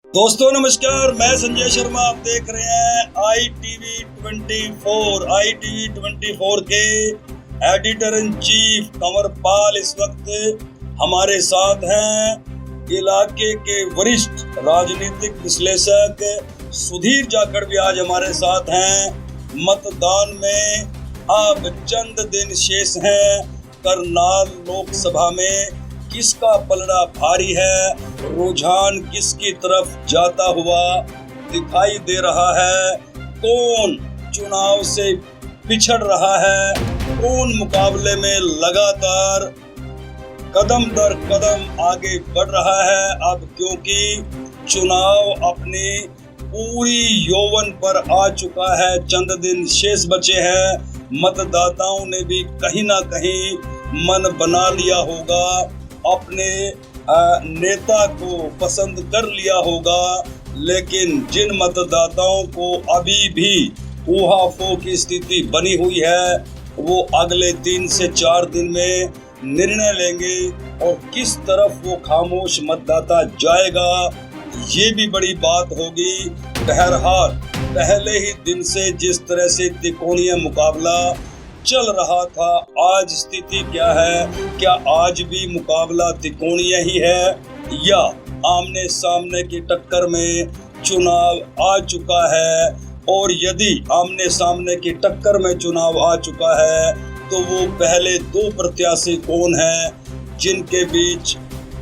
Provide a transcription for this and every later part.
दोस्तों नमस्कार, मैं संजय शर्मा। आप देख रहे हैं ITV24 के एडिटर इन चीफ कंवरपाल इस वक्त हमारे साथ हैं। इलाके के वरिष्ठ राजनीतिक विश्लेषक सुधीर जाखड़ भी आज हमारे साथ हैं। मतदान में अब चंद दिन शेष हैं। करनाल लोकसभा में किसका पलड़ा भारी है, रुझान किसकी तरफ जाता हुआ दिखाई दे रहा है, कौन चुनाव से पिछड़ रहा है, कौन मुकाबले में लगातार कदम दर कदम आगे बढ़ रहा है। अब क्योंकि चुनाव अपनी पूरी यौवन पर आ चुका है, चंद दिन शेष बचे हैं। मतदाताओं ने भी कहीं ना कहीं मन बना लिया होगा, अपने नेता को पसंद कर लिया होगा। लेकिन जिन मतदाताओं को अभी भी ऊहापोह की स्थिति बनी हुई है, वो अगले 3 से 4 दिन में निर्णय लेंगे और किस तरफ वो खामोश मतदाता जाएगा, ये भी बड़ी बात होगी। बहरहाल पहले ही दिन से जिस तरह से त्रिकोणीय मुकाबला चल रहा था, आज स्थिति क्या है? क्या आज भी मुकाबला त्रिकोणीय ही है या आमने सामने की टक्कर में चुनाव आ चुका है? और यदि आमने सामने की टक्कर में चुनाव आ चुका है तो वो पहले 2 प्रत्याशी कौन हैं जिनके बीच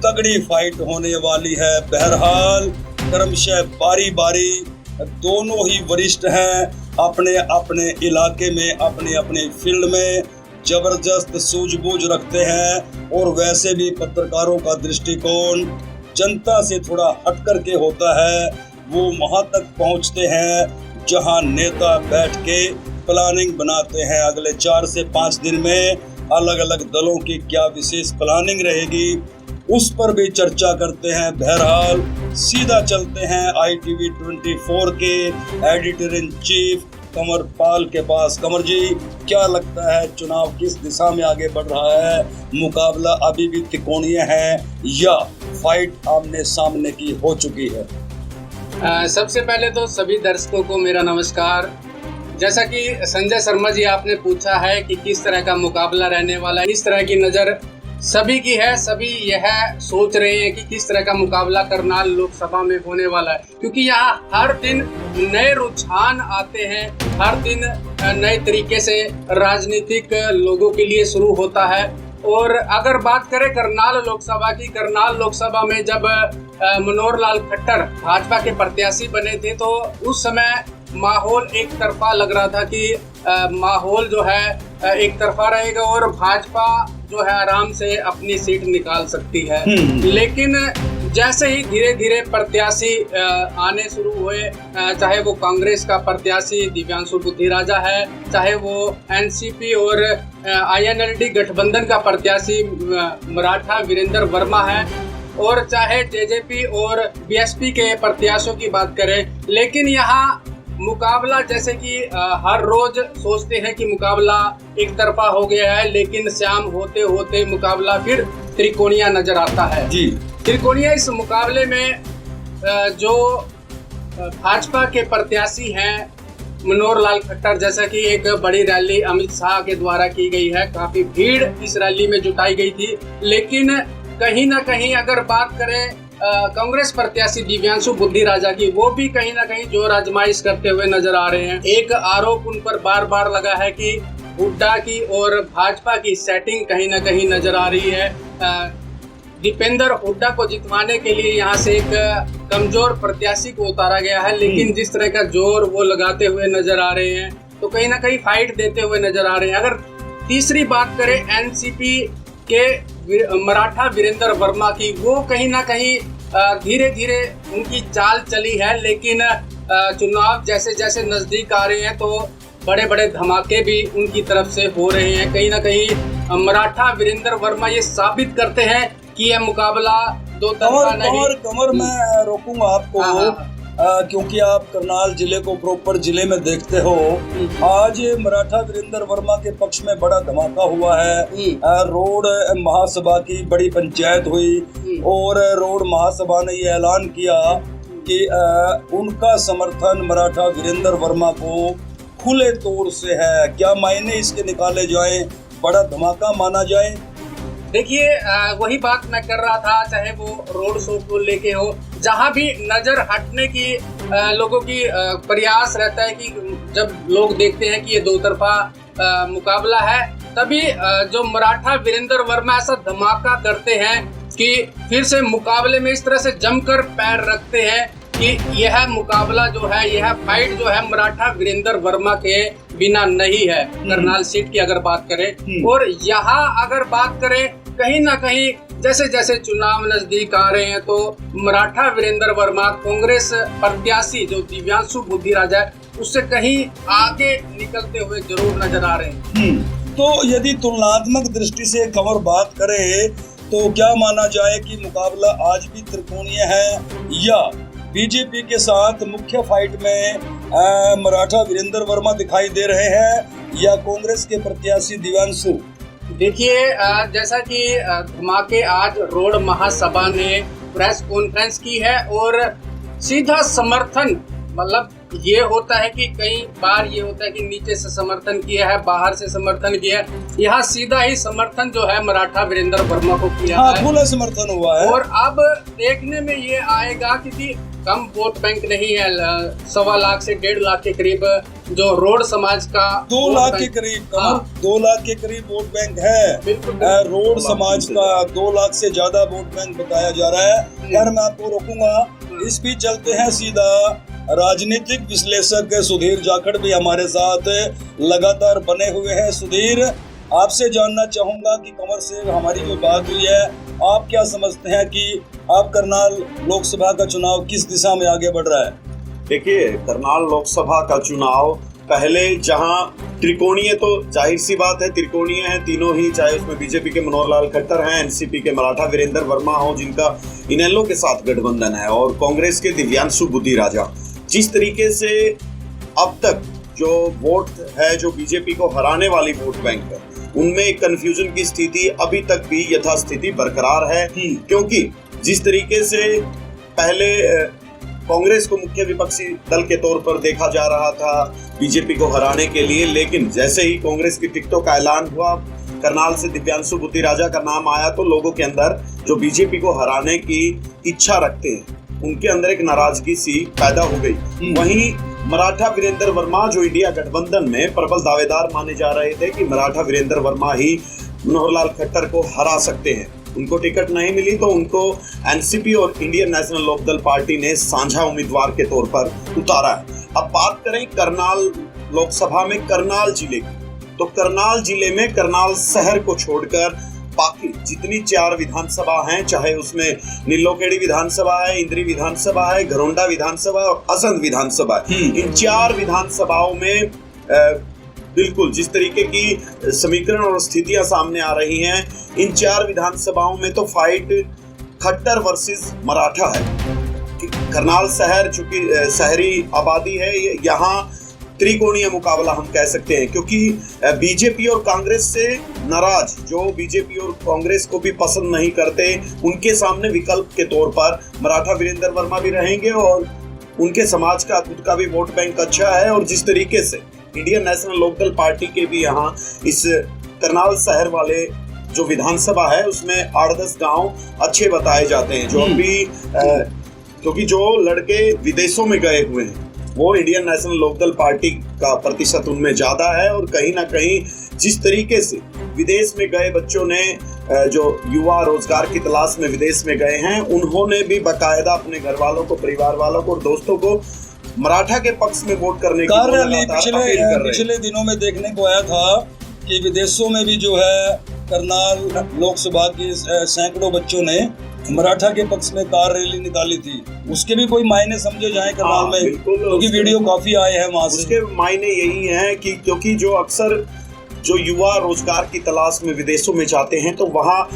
तगड़ी फाइट होने वाली है। बहरहाल क्रमशः बारी बारी दोनों ही वरिष्ठ हैं, अपने अपने इलाके में अपने अपने फील्ड में जबरदस्त सूझबूझ रखते हैं। और वैसे भी पत्रकारों का दृष्टिकोण जनता से थोड़ा हट कर के होता है। वो वहां तक पहुंचते हैं जहां नेता बैठ के प्लानिंग बनाते हैं। अगले 4 से 5 दिन में अलग अलग दलों की क्या विशेष प्लानिंग रहेगी, उस पर भी चर्चा करते हैं। बहरहाल सीधा चलते हैं ITV24 के एडिटर इन चीफ कंवरपाल के पास। कंवर जी, क्या लगता है चुनाव किस दिशा में आगे बढ़ रहा है? मुकाबला अभी भी त्रिकोणीय है या फाइट आमने सामने की हो चुकी है? सबसे पहले तो सभी दर्शकों को मेरा नमस्कार। जैसा कि संजय शर्मा जी आपने पूछा है कि किस तरह का मुकाबला रहने वाला है, इस तरह की नज़र सभी की है। सभी यह सोच रहे हैं कि किस तरह का मुकाबला करनाल लोकसभा में होने वाला है, क्योंकि यहाँ हर दिन नए रुझान आते हैं, हर दिन नए तरीके से राजनीतिक लोगों के लिए शुरू होता है। और अगर बात करें करनाल लोकसभा की, करनाल लोकसभा में जब मनोहर लाल खट्टर भाजपा के प्रत्याशी बने थे तो उस समय माहौल एक तरफा लग रहा था कि माहौल जो है एक तरफा रहेगा और भाजपा जो है आराम से अपनी सीट निकाल सकती है। लेकिन जैसे ही धीरे धीरे प्रत्याशी आने शुरू हुए, चाहे वो कांग्रेस का प्रत्याशी दिव्यांशु बुद्धिराजा है, चाहे वो एनसीपी और INLD गठबंधन का प्रत्याशी मराठा वीरेंद्र वर्मा है, और चाहे जेजेपी और बीएसपी के प्रत्याशियों की बात करें, लेकिन यहाँ मुकाबला जैसे कि हर रोज सोचते हैं कि मुकाबला एक तरफा हो गया है, लेकिन शाम होते होते मुकाबला फिर त्रिकोणीय नजर आता है जी। त्रिकोणीय इस मुकाबले में जो भाजपा के प्रत्याशी हैं मनोहर लाल खट्टर, जैसा कि एक बड़ी रैली अमित शाह के द्वारा की गई है, काफी भीड़ इस रैली में जुटाई गई थी। लेकिन कहीं ना कहीं अगर बात करें कांग्रेस प्रत्याशी दिव्यांशु बुद्धिराजा की, वो भी कहीं ना कहीं जोर आजमाइश करते हुए नजर आ रहे हैं। एक आरोप उन पर बार बार लगा है कि हुड्डा की और भाजपा की सेटिंग कहीं ना कहीं नजर आ रही है। दीपेंद्र हुड्डा को जितवाने के लिए यहाँ से एक कमजोर प्रत्याशी को उतारा गया है, लेकिन जिस तरह का जोर वो लगाते हुए नजर आ रहे हैं तो कहीं ना कहीं फाइट देते हुए नजर आ रहे हैं। अगर तीसरी बात करें एनसीपी के मराठा वीरेंद्र वर्मा की, वो कहीं ना कहीं धीरे धीरे उनकी चाल चली है, लेकिन चुनाव जैसे जैसे नजदीक आ रहे हैं तो बड़े बड़े धमाके भी उनकी तरफ से हो रहे हैं। कहीं ना कहीं मराठा वीरेंद्र वर्मा ये साबित करते हैं कि यह मुकाबला दो तरफा नहीं। कमर मैं रोकूंगा आपको, क्योंकि आप करनाल जिले को प्रॉपर जिले में देखते हो। आज मराठा वीरेंद्र वर्मा के पक्ष में बड़ा धमाका हुआ है। रोड महासभा की बड़ी पंचायत हुई और रोड महासभा ने ये ऐलान किया कि उनका समर्थन मराठा वीरेंद्र वर्मा को खुले तौर से है। क्या मायने इसके निकाले जाए, बड़ा धमाका माना जाए? देखिए, वही बात मैं कर रहा था, चाहे वो रोड शो को लेके हो, जहां भी नजर हटने की लोगों की प्रयास रहता है कि जब लोग देखते हैं कि ये दो तरफा मुकाबला है, तभी जो मराठा वीरेंद्र वर्मा ऐसा धमाका करते हैं कि फिर से मुकाबले में इस तरह से जमकर पैर रखते हैं कि यह मुकाबला जो है, यह फाइट जो है मराठा वीरेंद्र वर्मा के बिना नहीं है। करनाल सीट की अगर बात करें, और यहाँ अगर बात करें कहीं ना कहीं जैसे जैसे चुनाव नजदीक आ रहे हैं तो मराठा वीरेंद्र वर्मा कांग्रेस प्रत्याशी जो दिव्यांशु बुद्धिराजा है उससे कहीं आगे निकलते हुए जरूर नजर आ रहे हैं। तो यदि तुलनात्मक दृष्टि से कंवर बात करें तो क्या माना जाए कि मुकाबला आज भी त्रिकोणीय है, या बीजेपी के साथ मुख्य फाइट में मराठा वीरेंद्र वर्मा दिखाई दे रहे हैं या कांग्रेस के प्रत्याशी दिव्यांशु? देखिए, जैसा कि धमाके आज रोड महासभा ने प्रेस कॉन्फ्रेंस की है और सीधा समर्थन, मतलब ये होता है कि कई बार ये होता है कि नीचे से समर्थन किया है, बाहर से समर्थन किया है, यहाँ सीधा ही समर्थन जो है मराठा वीरेंद्र वर्मा को किया है। खुला समर्थन हुआ है। और अब देखने में ये आएगा क्योंकि कम वोट बैंक नहीं है, 1.25 लाख से 1.5 लाख के करीब जो रोड समाज का 2 लाख के करीब, 2 लाख के करीब वोट बैंक है। रोड समाज का 2 लाख से ज्यादा वोट बैंक बताया जा रहा है। यार मैं आपको रोकूंगा, इस बीच चलते हैं सीधा राजनीतिक विश्लेषक सुधीर जाखड़ भी हमारे साथ लगातार बने हुए हैं। सुधीर, आपसे जानना चाहूंगा कि कंवर से हमारी जो बात हुई है, आप क्या समझते हैं कि आप करनाल लोकसभा का चुनाव किस दिशा में आगे बढ़ रहा है? देखिए, करनाल लोकसभा का चुनाव पहले जहां त्रिकोणीय, तो जाहिर सी बात है त्रिकोणीय है तीनों ही, चाहे उसमें बीजेपी के मनोहर लाल खट्टर हैं, एनसीपी के मराठा वीरेंद्र वर्मा हो जिनका इनेलो के साथ गठबंधन है, और कांग्रेस के दिव्यांशु बुद्धिराजा। जिस तरीके से अब तक जो वोट है, जो बीजेपी को हराने वाली वोट बैंक है, उनमें एक कंफ्यूजन की स्थिति अभी तक भी यथास्थिति बरकरार है। क्योंकि जिस तरीके से पहले कांग्रेस को मुख्य विपक्षी दल के तौर पर देखा जा रहा था बीजेपी को हराने के लिए, लेकिन जैसे ही कांग्रेस की टिकटों का ऐलान हुआ, करनाल से दिव्यांशु बुद्धिराजा का नाम आया, तो लोगों के अंदर जो बीजेपी को हराने की इच्छा रखते हैं उनके अंदर एक नाराजगी सी पैदा हो गई। वहीं मराठा वीरेंद्र वर्मा, जो इंडिया गठबंधन में प्रबल दावेदार माने जा रहे थे कि मराठा वीरेंद्र वर्मा ही मनोहर लाल खट्टर को हरा सकते हैं, उनको टिकट नहीं मिली तो उनको एनसीपी और इंडियन नेशनल लोकदल पार्टी ने साझा उम्मीदवार के तौर पर उतारा है। अब बात करें करनाल लोकसभा में करनाल जिले की, तो करनाल जिले में करनाल शहर को छोड़कर बाकी जितनी 4 विधानसभा हैं, चाहे उसमें नीलोखेड़ी विधानसभा है, इंद्री विधानसभा है, घरोंडा विधानसभा और असंध विधानसभा है, इन 4 विधानसभाओं में बिल्कुल जिस तरीके की समीकरण और स्थितियां सामने आ रही हैं, इन 4 विधानसभाओं में तो फाइट खट्टर वर्सेस मराठा है। करनाल शहर चूंकि शहरी आबादी है, यहाँ त्रिकोणीय मुकाबला हम कह सकते हैं, क्योंकि बीजेपी और कांग्रेस से नाराज, जो बीजेपी और कांग्रेस को भी पसंद नहीं करते, उनके सामने विकल्प के तौर पर मराठा वीरेंद्र वर्मा भी रहेंगे और उनके समाज का खुद का भी वोट बैंक अच्छा है। और जिस तरीके से इंडियन नेशनल लोकदल पार्टी के भी यहाँ इस करनाल शहर वाले जो विधानसभा है उसमें 8-10 गांव अच्छे बताए जाते हैं, जो अभी क्योंकि जो लड़के विदेशों में गए हुए हैं वो इंडियन नेशनल लोकदल पार्टी का प्रतिशत उनमें ज्यादा है। और कहीं ना कहीं जिस तरीके से विदेश में गए बच्चों ने, जो युवा रोजगार की तलाश में विदेश में गए हैं, उन्होंने भी बाकायदा अपने घर वालों को, परिवार वालों को और दोस्तों को मराठा के पक्ष में वोट करने की पिछले दिनों में देखने को आया था कि विदेशों में भी जो है करनाल लोकसभा के सैकड़ों बच्चों ने मराठा के पक्ष में कार रैली निकाली थी। उसके भी कोई मायने समझे जाए करनाल में, क्योंकि वीडियो काफी आए हैं वहां से। उसके मायने यही हैं कि क्योंकि जो अक्सर जो युवा रोजगार की तलाश में विदेशों में जाते हैं, तो वहाँ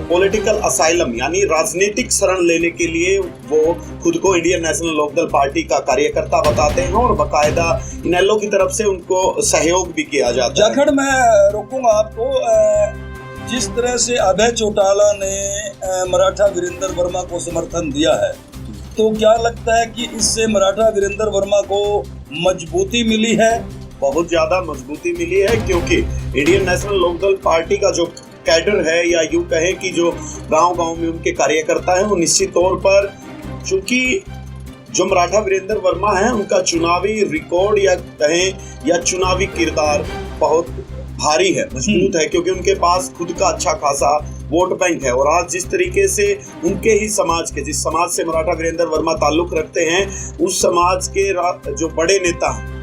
पॉलिटिकल असाइलम यानी राजनीतिक शरण लेने के लिए वो खुद को इंडियन नेशनल लोकदल पार्टी का कार्यकर्ता बताते हैं और बाकायदा इनेलो की तरफ से उनको सहयोग भी किया जाता है। जाखड़, मैं रोकूंगा आपको। जिस तरह से अभय चौटाला ने मराठा वीरेंद्र वर्मा को समर्थन दिया है, तो क्या लगता है कि इससे मराठा वीरेंद्र वर्मा को मजबूती मिली है? बहुत ज्यादा मजबूती मिली है, क्योंकि इंडियन नेशनल लोकदल पार्टी का जो कैडर है, या यूं कहें कि जो गांव-गांव में उनके कार्यकर्ता हैं, वो निश्चित तौर पर, चूंकि जो मराठा वीरेंद्र वर्मा हैं उनका चुनावी रिकॉर्ड या कहें या चुनावी किरदार बहुत भारी है, मजबूत है, क्योंकि उनके पास खुद का अच्छा खासा वोट बैंक है। और आज जिस तरीके से उनके ही समाज के, जिस समाज से मराठा वीरेंद्र वर्मा ताल्लुक रखते हैं, उस समाज के जो बड़े नेता हैं,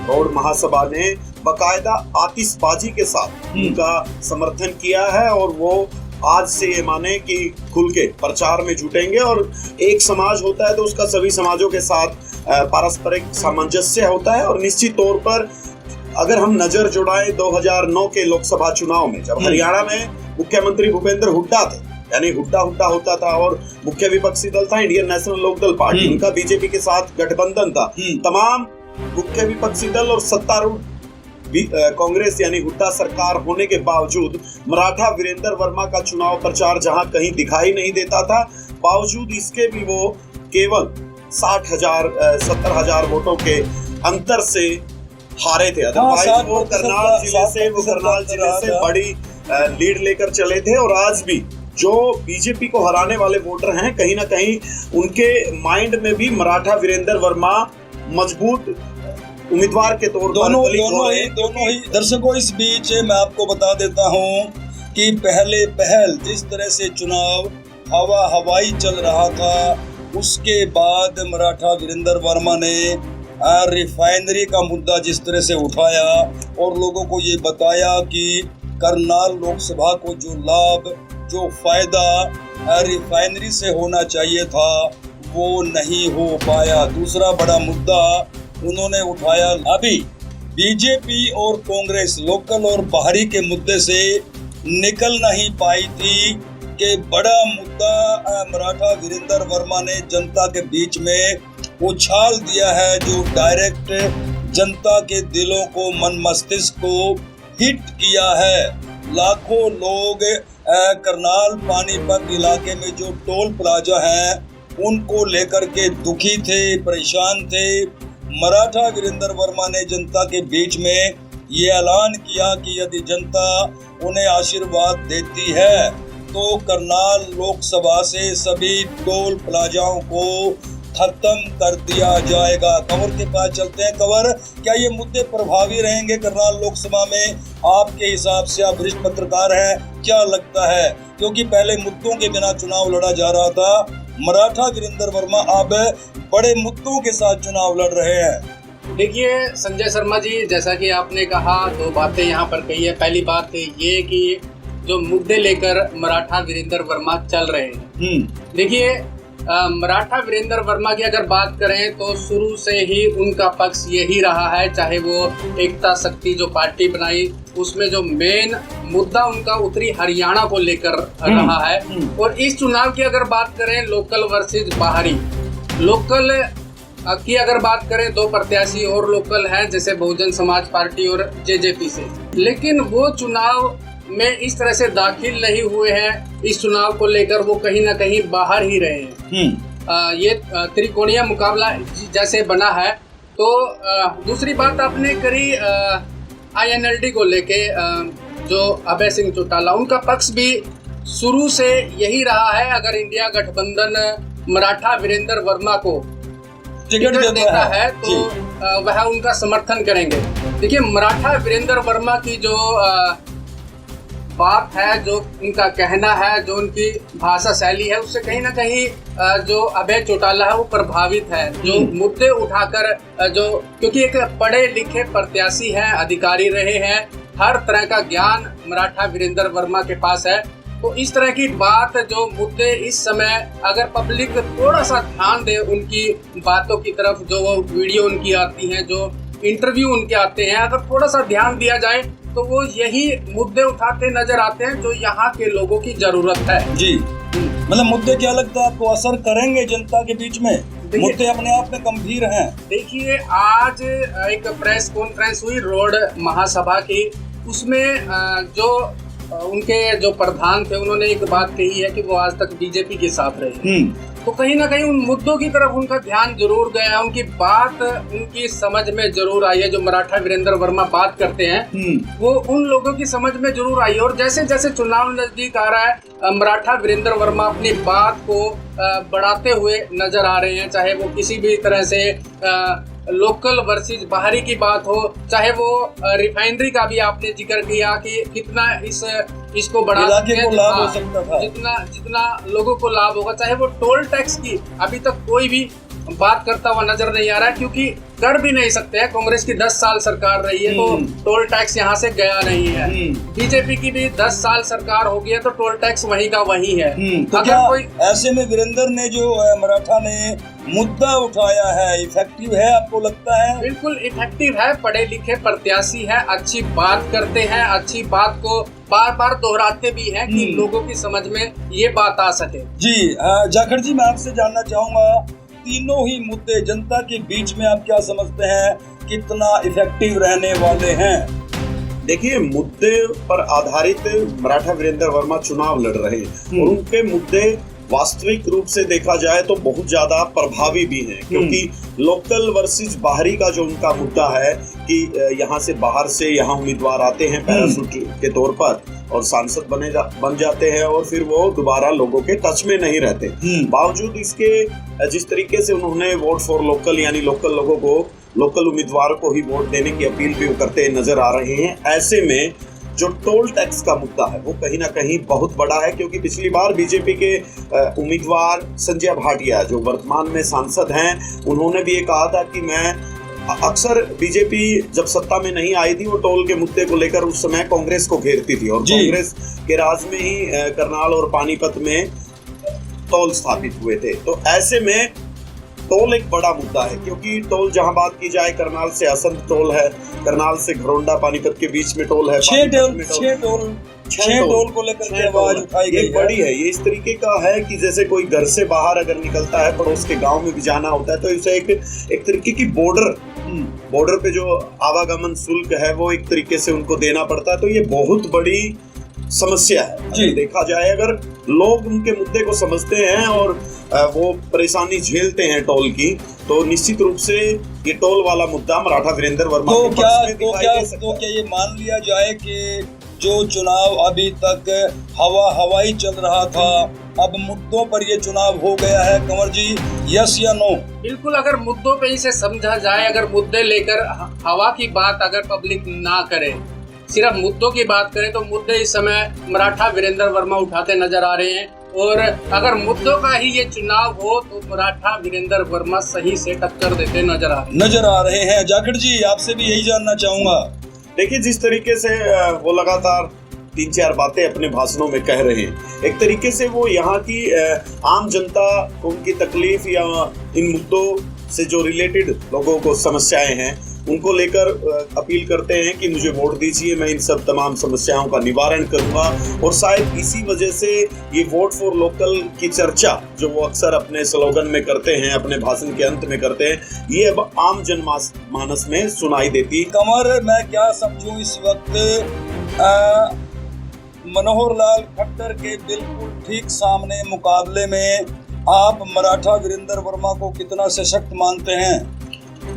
गौड़ महासभा ने बकायदा आतिशबाजी के साथ उनका समर्थन किया है। और वो आज से ये माने कि खुल के प्रचार में जुटेंगे। और एक समाज होता है तो उसका सभी समाजों के साथ पारस्परिक सामंजस्य होता है। और निश्चित तौर पर अगर हम नजर जुड़ाएं 2009 के लोकसभा चुनाव में, जब हरियाणा में मुख्यमंत्री भूपेंद्र हुड्डा थे, यानी हुड्डा होता था, और मुख्य विपक्षी दल था इंडियन नेशनल लोकदल पार्टी, उनका बीजेपी के साथ गठबंधन था। तमाम मुख्य विपक्षी दल और सत्तारूढ़ कांग्रेस यानी हुड्डा सरकार होने के बावजूद मराठा वीरेंद्र वर्मा का चुनाव प्रचार जहां कहीं दिखाई नहीं देता था, बावजूद इसके भी वो केवल 70,000 वोटों के अंतर से हारे थे। अदरवाइज वो करनाल जिले से बड़ी लीड लेकर चले थे। और आज भी जो बीजेपी को हराने वाले वोटर हैं, कहीं ना कहीं उनके माइंड में भी मराठा वीरेंद्र वर्मा मजबूत उम्मीदवार के तौर पर दोनों ही दर्शकों, इस बीच मैं आपको बता देता हूं कि पहल जिस तरह से चुनाव हवाई चल रहा था, उसके बाद मराठा वीरेंद्र वर्मा ने रिफाइनरी का मुद्दा जिस तरह से उठाया और लोगों को ये बताया कि करनाल लोकसभा को जो लाभ, जो फायदा रिफाइनरी से होना चाहिए था, वो नहीं हो पाया। दूसरा बड़ा मुद्दा उन्होंने उठाया, अभी बीजेपी और कांग्रेस लोकल और बाहरी के मुद्दे से निकल नहीं पाई थी कि बड़ा मुद्दा मराठा वीरेंद्र वर्मा ने जनता के बीच में उछाल दिया है, जो डायरेक्ट जनता के दिलों को, मन मस्तिष्क को हिट किया है। लाखों लोग करनाल पानीपत इलाके में जो टोल प्लाजा हैं उनको लेकर के दुखी थे, परेशान थे। मराठा वीरेंद्र वर्मा ने जनता के बीच में ये ऐलान किया कि यदि जनता उन्हें आशीर्वाद देती है तो करनाल लोकसभा से सभी टोल प्लाजाओं को खत्म कर दिया जाएगा। कंवर के पास चलते हैं। कंवर, क्या ये मुद्दे प्रभावी रहेंगे करनाल लोकसभा में आपके हिसाब से? आप वरिष्ठ पत्रकार हैं, क्या लगता है? क्योंकि पहले मुद्दों के बिना चुनाव लड़ा जा रहा था, मराठा वीरेंद्र वर्मा अब बड़े मुद्दों के साथ चुनाव लड़ रहे हैं। देखिए संजय शर्मा जी, जैसा कि आपने कहा, दो बातें यहाँ पर कही है। पहली बात ये कि जो मुद्दे लेकर मराठा वीरेंद्र वर्मा चल रहे हैं, देखिए मराठा वीरेंद्र वर्मा की अगर बात करें तो शुरू से ही उनका पक्ष यही रहा है, चाहे वो एकता शक्ति जो पार्टी बनाई उसमें जो मेन मुद्दा उनका उत्तरी हरियाणा को लेकर रहा है। और इस चुनाव की अगर बात करें लोकल वर्सेस बाहरी, लोकल की अगर बात करें, दो प्रत्याशी और लोकल हैं, जैसे बहुजन समाज पार्टी और जेजेपी से, लेकिन वो चुनाव में इस तरह से दाखिल नहीं हुए हैं। इस चुनाव को लेकर वो कहीं ना कहीं बाहर ही रहे हैं। ये त्रिकोणीय मुकाबला जैसे बना है। तो दूसरी बात आपने करी INLD को लेके, जो अभय सिंह चौटाला, उनका पक्ष भी शुरू से यही रहा है, अगर इंडिया गठबंधन मराठा वीरेंद्र वर्मा को टिकट देता है तो वह उनका समर्थन करेंगे। देखिए मराठा वीरेंद्र वर्मा की जो बात है, जो उनका कहना है, जो उनकी भाषा शैली है, उससे कहीं ना कहीं जो अभय चौटाला है वो प्रभावित है। जो मुद्दे उठाकर, जो क्योंकि एक पढ़े लिखे प्रत्याशी हैं, अधिकारी रहे हैं, हर तरह का ज्ञान मराठा वीरेंद्र वर्मा के पास है। तो इस तरह की बात, जो मुद्दे इस समय अगर पब्लिक थोड़ा सा ध्यान दे उनकी बातों की तरफ, जो वो वीडियो उनकी आती हैं, जो इंटरव्यू उनके आते हैं, अगर थोड़ा सा ध्यान दिया जाए तो वो यही मुद्दे उठाते नजर आते हैं जो यहाँ के लोगों की जरूरत है। जी, मतलब मुद्दे क्या लगता है आपको असर करेंगे जनता के बीच में? मुद्दे अपने आप में गंभीर हैं। देखिए आज एक प्रेस कॉन्फ्रेंस हुई रोड महासभा की, उसमें जो उनके जो प्रधान थे उन्होंने एक बात कही है कि वो आज तक बीजेपी के साथ रहे, तो कहीं ना कहीं उन मुद्दों की तरफ उनका ध्यान जरूर गया, उनकी बात उनकी समझ में जरूर आई है। जो मराठा वीरेंद्र वर्मा बात करते हैं वो उन लोगों की समझ में जरूर आई है। और जैसे जैसे चुनाव नजदीक आ रहा है, मराठा वीरेंद्र वर्मा अपनी बात को बढ़ाते हुए नजर आ रहे हैं। चाहे वो किसी भी तरह से लोकल वर्सेस बाहरी की बात हो, चाहे वो रिफाइनरी का भी आपने जिक्र किया कि कितना इसको बढ़ा सकते हैं, लाभ हो सकता था, जितना लोगों को लाभ होगा। चाहे वो टोल टैक्स की अभी तक कोई भी बात करता हुआ नजर नहीं आ रहा है, क्योंकि कर भी नहीं सकते हैं। कांग्रेस की 10 साल सरकार रही है तो टोल टैक्स यहाँ से गया नहीं है। बीजेपी की भी 10 साल सरकार हो गई है तो टोल टैक्स वहीं का वहीं है। तो अगर कोई ऐसे में वीरेंद्र ने जो मराठा ने मुद्दा उठाया है, इफेक्टिव है आपको लगता है? बिल्कुल इफेक्टिव है, पढ़े लिखे प्रत्याशी है, अच्छी बात करते हैं, अच्छी बात को बार बार दोहराते भी हैं कि लोगों की समझ में ये बात आ सके। जी जाखड़ जी, मैं आपसे जानना चाहूंगा, तीनों ही मुद्दे जनता के बीच में आप क्या समझते हैं, कितना इफेक्टिव रहने वाले हैं? देखिए, मुद्दे पर आधारित मराठा वीरेंद्र वर्मा चुनाव लड़ रहे हैं और उनके मुद्दे वास्तविक रूप से देखा जाए तो बहुत ज्यादा प्रभावी भी हैं, क्योंकि लोकल वर्सेस बाहरी का जो उनका मुद्दा है कि यहाँ से बाहर से यहाँ उम्मीदवार आते हैं पैराशूट के तौर पर और सांसद बन जाते हैं और फिर वो दोबारा लोगों के टच में नहीं रहते। बावजूद इसके जिस तरीके से उन्होंने वोट फॉर लोकल यानी लोकल लोगों को, लोकल उम्मीदवार को ही वोट देने की अपील भी करते नजर आ रहे हैं। ऐसे में जो टोल टैक्स का मुद्दा है वो कहीं ना कहीं बहुत बड़ा है, क्योंकि पिछली बार बीजेपी के उम्मीदवार संजय भाटिया जो वर्तमान में सांसद हैं, उन्होंने भी ये कहा था कि मैं अक्सर बीजेपी जब सत्ता में नहीं आई थी वो टोल के मुद्दे को लेकर उस समय कांग्रेस को घेरती थी और कांग्रेस के राज में ही करनाल और पानीपत में टोल स्थापित हुए थे। तो ऐसे में टोल एक बड़ा मुद्दा है, क्योंकि टोल जहां बात की जाए, करनाल से असंध टोल है, करनाल से घरोंडा पानीपत के बीच में टोल है, 6 टोल को लेकर के आवाज उठाई गई बड़ी है। ये इस तरीके का है कि जैसे कोई घर से बाहर अगर निकलता है, पड़ोस के गांव में भी जाना होता है, तो इसे एक तरीके की बॉर्डर पे जो आवागमन शुल्क है वो एक तरीके से उनको देना पड़ता है। तो ये बहुत बड़ी समस्या है जी। देखा जाए, अगर लोग उनके मुद्दे को समझते हैं और वो परेशानी झेलते हैं टोल की, तो निश्चित रूप से ये टोल वाला मुद्दा मराठा वीरेंद्र वर्मा तो क्या ये मान लिया जाए कि जो चुनाव अभी तक हवाई चल रहा था, अब मुद्दों पर ये चुनाव हो गया है? कंवर जी, यस या नो? बिल्कुल, अगर मुद्दों पे इसे समझा जाए, अगर मुद्दे लेकर हवा की बात अगर पब्लिक ना करे, सिर्फ मुद्दों की बात करें, तो मुद्दे इस समय मराठा वीरेंद्र वर्मा उठाते नजर आ रहे हैं। और अगर मुद्दों का ही ये चुनाव हो तो मराठा वीरेंद्र वर्मा सही से टक्कर देते नजर आ रहे हैं। जाखड़ जी, आपसे भी यही जानना चाहूंगा। देखिए, जिस तरीके से वो लगातार 3-4 बातें अपने भाषणों में कह रहे हैं, एक तरीके से वो यहाँ की आम जनता को उनकी तकलीफ या इन मुद्दों से जो रिलेटेड लोगों को समस्याएं हैं उनको लेकर अपील करते हैं कि मुझे वोट दीजिए, मैं इन सब तमाम समस्याओं का निवारण करूंगा। और शायद इसी वजह से ये वोट फॉर लोकल की चर्चा जो वो अक्सर अपने स्लोगन में करते हैं, अपने भाषण के अंत में करते हैं, ये अब आम जनमानस में सुनाई देती। कंवर, मैं क्या समझूं इस वक्त मनोहर लाल खट्टर के बिल्कुल ठीक सामने मुकाबले में आप मराठा वीरेंद्र वर्मा को कितना सशक्त मानते हैं?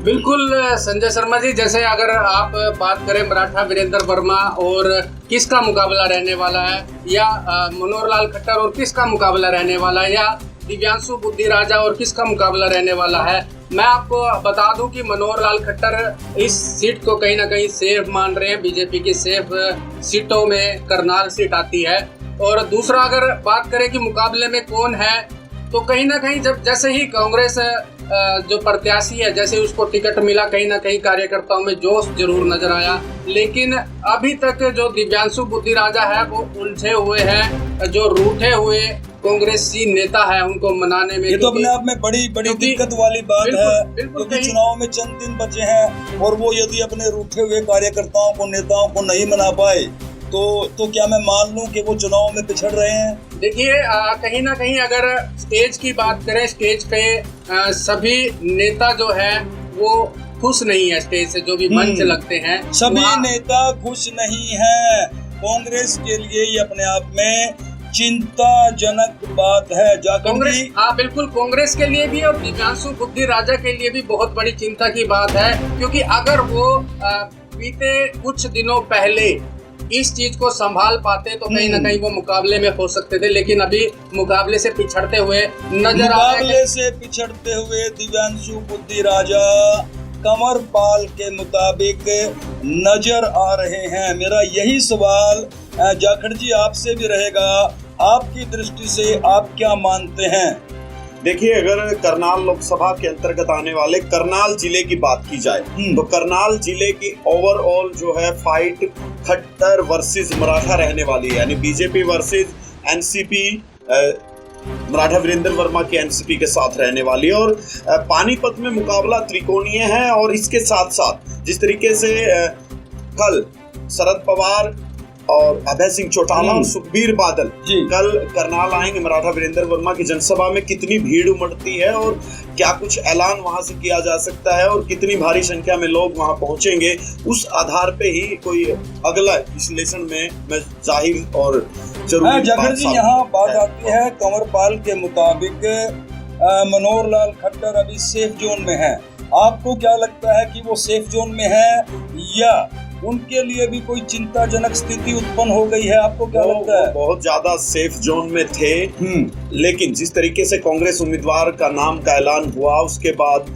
बिल्कुल संजय शर्मा जी, जैसे अगर आप बात करें मराठा वीरेंद्र वर्मा और किसका मुकाबला रहने वाला है, या मनोहर लाल खट्टर और किसका मुकाबला रहने वाला है, या दिव्यांशु बुद्धि राजा और किसका मुकाबला रहने वाला है, मैं आपको बता दूं कि मनोहर लाल खट्टर इस सीट को कहीं ना कहीं सेफ मान रहे हैं। बीजेपी की सेफ सीटों में करनाल सीट आती है। और दूसरा, अगर बात करें कि मुकाबले में कौन है, तो कहीं ना कहीं जब जैसे ही कांग्रेस जो प्रत्याशी है, जैसे उसको टिकट मिला, कहीं ना कहीं कार्यकर्ताओं में जोश जरूर नजर आया। लेकिन अभी तक जो दिव्यांशु बुद्धि राजा है वो उलझे हुए हैं, जो रूठे हुए कांग्रेसी नेता है उनको मनाने में। ये तो अपने आप में बड़ी दिक्कत वाली बात है, क्योंकि चुनाव में चंद दिन बचे हैं और वो यदि अपने रूठे हुए कार्यकर्ताओं को, नेताओं को नहीं मना पाए तो क्या मैं मान लूं कि वो चुनाव में पिछड़ रहे हैं? देखिए, कहीं ना कहीं अगर स्टेज की बात करें, स्टेज पे सभी नेता जो है वो खुश नहीं है। स्टेज से जो भी मंच लगते हैं, सभी नेता खुश नहीं है। कांग्रेस के लिए ये अपने आप में चिंताजनक बात है। कांग्रेस, हाँ बिल्कुल, कांग्रेस के लिए भी और दिव्यांशु बुद्धि राजा के लिए भी बहुत बड़ी चिंता की बात है, क्योंकि अगर वो बीते कुछ दिनों पहले इस चीज को संभाल पाते तो कहीं ना कहीं वो मुकाबले में हो सकते थे, लेकिन अभी मुकाबले से पिछड़ते हुए नजर आ रहे हैं। पिछड़ते हुए दिव्यांशु बुद्धि राजा कंवरपाल के मुताबिक नजर आ रहे हैं। मेरा यही सवाल जाखड़ जी आपसे भी रहेगा, आपकी दृष्टि से आप क्या मानते हैं? देखिए, अगर करनाल लोकसभा के अंतर्गत आने वाले करनाल जिले की बात की जाए तो करनाल जिले की ओवरऑल जो है फाइट खट्टर वर्सेस मराठा रहने वाली है, यानी BJP versus NCP, Maratha Virendra Verma की एनसीपी के साथ रहने वाली है। और पानीपत में मुकाबला त्रिकोणीय है। और इसके साथ साथ जिस तरीके से कल शरद पवार और अभय सिंह चौटाला और सुखबीर बादल कल करनाल आएंगे, मराठा वीरेंद्र वर्मा की जनसभा में कितनी भीड़ उमड़ती है और क्या कुछ ऐलान वहां से किया जा सकता है और कितनी भारी संख्या में लोग वहां पहुंचेंगे, उस आधार पे ही कोई अगला विश्लेषण में मैं जाहिर और जरूरी जाखड़ जी यहाँ बात आती है कंवरपाल के मुताबिक मनोहर लाल खट्टर अभी सेफ जोन में है। आपको क्या लगता है कि वो सेफ जोन में है या उनके लिए भी कोई चिंताजनक स्थिति उत्पन्न हो गई है? आपको क्या लगता है? बहुत ज्यादा सेफ जोन में थे, लेकिन जिस तरीके से कांग्रेस उम्मीदवार का नाम का ऐलान हुआ उसके बाद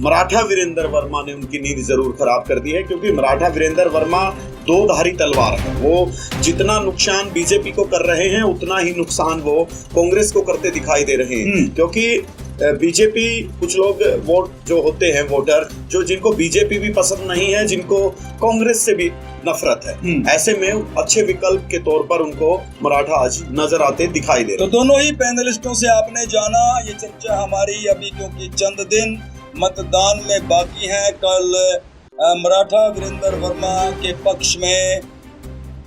मराठा वीरेंद्र वर्मा ने उनकी नींद जरूर खराब कर दी है, क्योंकि मराठा वीरेंद्र वर्मा दो धारी तलवार है। वो जितना नुकसान बीजेपी को कर रहे हैं उतना ही नुकसान वो कांग्रेस को करते दिखाई दे रहे हैं, क्योंकि बीजेपी कुछ लोग वोट जो होते हैं वोटर जो जिनको बीजेपी भी पसंद नहीं है, जिनको कांग्रेस से भी नफरत है, ऐसे में अच्छे विकल्प के तौर पर उनको मराठा आज नजर आते दिखाई दे रहे। तो दोनों ही पैनलिस्टों से आपने जाना ये चर्चा हमारी अभी, क्योंकि चंद दिन मतदान में बाकी हैं। कल मराठा वीरेंद्र वर्मा के पक्ष में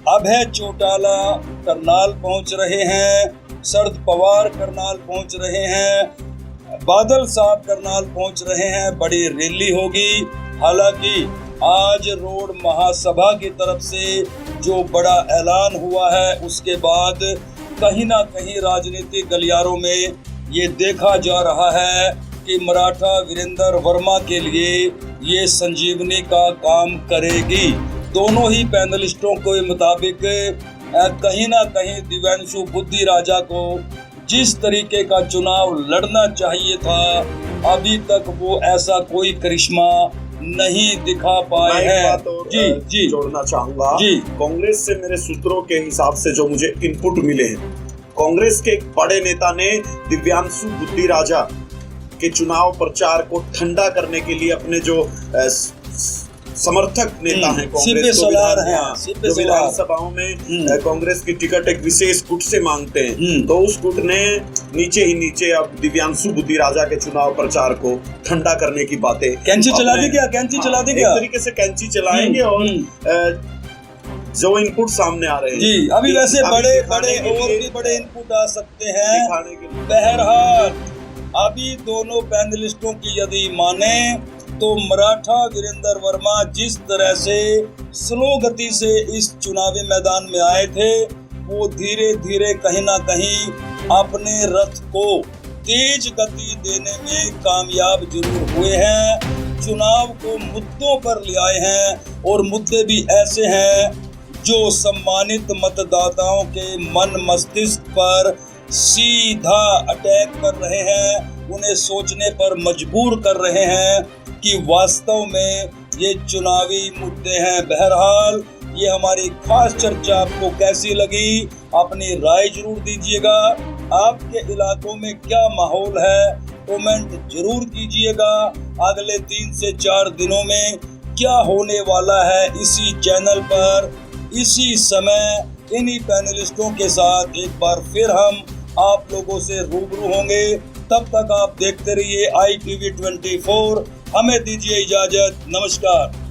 अभय चौटाला करनाल पहुंच रहे हैं, शरद पवार करनाल पहुंच रहे हैं, बादल साहब करनाल पहुंच रहे हैं, बड़ी रैली होगी। हालांकि आज रोड महासभा की तरफ से जो बड़ा ऐलान हुआ है उसके बाद कहीं ना कहीं राजनीतिक गलियारों में ये देखा जा रहा है कि मराठा वीरेंद्र वर्मा के लिए ये संजीवनी का काम करेगी। दोनों ही पैनलिस्टों के मुताबिक कहीं ना कहीं दिव्यांशु बुद्धि राजा को जिस तरीके का चुनाव लड़ना चाहिए था अभी तक वो ऐसा कोई करिश्मा नहीं दिखा पाए हैं। जी जोड़ना चाहूंगा जी, कांग्रेस से मेरे सूत्रों के हिसाब से जो मुझे इनपुट मिले हैं, कांग्रेस के एक बड़े नेता ने दिव्यांशु बुद्धि राजा के चुनाव प्रचार को ठंडा करने के लिए अपने जो समर्थक नेता हैं कांग्रेस जो विधानसभाओं में कांग्रेस की टिकट एक विशेष गुट से मांगते हैं, तो उस गुट ने नीचे ही नीचे अब दिव्यांशु बुद्धि राजा के चुनाव प्रचार को ठंडा करने की बातें कैंची चला दी क्या? एक तरीके से कैंची चलाएंगे। और जो इनपुट सामने आ रहे हैं जी, अभी वैसे बड़े और भी बड़े इनपुट आ सकते हैं। बहरहाल अभी दोनों पैनलिस्टों की यदि माने तो मराठा वीरेंद्र वर्मा जिस तरह से स्लो गति से इस चुनावी मैदान में आए थे, वो धीरे धीरे कहीं ना कहीं अपने रथ को तेज गति देने में कामयाब जरूर हुए हैं। चुनाव को मुद्दों पर ले आए हैं और मुद्दे भी ऐसे हैं जो सम्मानित मतदाताओं के मन मस्तिष्क पर सीधा अटैक कर रहे हैं, उन्हें सोचने पर मजबूर कर रहे हैं कि वास्तव में ये चुनावी मुद्दे हैं। बहरहाल ये हमारी खास चर्चा आपको कैसी लगी, अपनी राय जरूर दीजिएगा। आपके इलाकों में क्या माहौल है कमेंट जरूर कीजिएगा। अगले 3 से 4 दिनों में क्या होने वाला है इसी चैनल पर इसी समय इन्हीं पैनलिस्टों के साथ एक बार फिर हम आप लोगों से रूबरू होंगे। तब तक आप देखते रहिए ITV 24। हमें दीजिए इजाजत। नमस्कार।